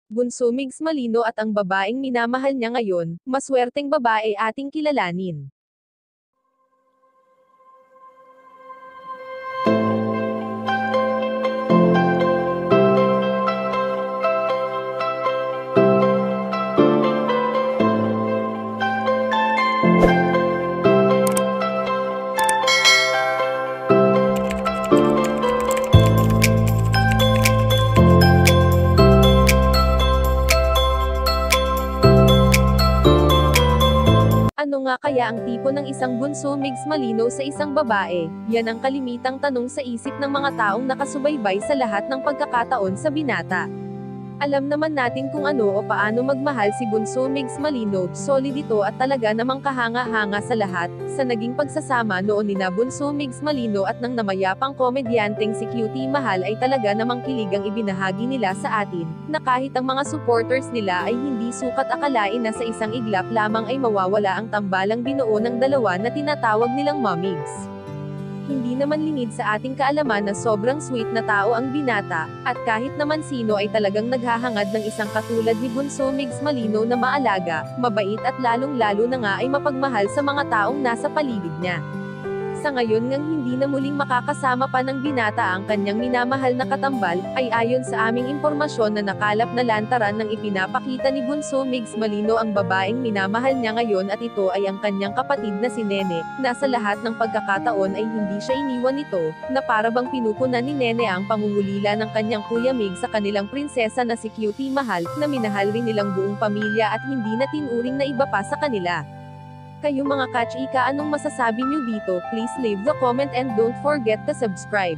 Bunso Migs Malino at ang babaeng minamahal niya ngayon, maswerteng babae ating kilalanin. Ano nga kaya ang tipo ng isang bunso Migs Malino sa isang babae? Yan ang kalimitang tanong sa isip ng mga taong nakasubaybay sa lahat ng pagkakataon sa binata. Alam naman natin kung ano o paano magmahal si Bunso Migs Malino, solid ito at talaga namang kahanga-hanga sa lahat, sa naging pagsasama noon nina Bunso Migs Malino at ng namayapang komedyanteng si Cutie Mahal ay talaga namang kiligang ibinahagi nila sa atin, na kahit ang mga supporters nila ay hindi sukat akalain na sa isang iglap lamang ay mawawala ang tambalang binuo ng dalawa na tinatawag nilang Momigs. Hindi naman lingid sa ating kaalaman na sobrang sweet na tao ang binata, at kahit naman sino ay talagang naghahangad ng isang katulad ni Bunso Migs Malino na maalaga, mabait at lalong-lalo na nga ay mapagmahal sa mga taong nasa paligid niya. Sa ngayon ngang hindi na muling makakasama pa ng binata ang kanyang minamahal na katambal, ay ayon sa aming impormasyon na nakalap na lantaran ng ipinapakita ni Bunso Migs Malino ang babaeng minamahal niya ngayon at ito ay ang kanyang kapatid na si Nene, na sa lahat ng pagkakataon ay hindi siya iniwan nito, na para bang pinupunan ni Nene ang pangungulila ng kanyang Kuya Mig sa kanilang prinsesa na si Cutie Mahal, na minahal rin nilang buong pamilya at hindi na tinuring na iba pa sa kanila. Kayo mga kachika, anong masasabi niyo dito? Please leave the comment and don't forget to subscribe.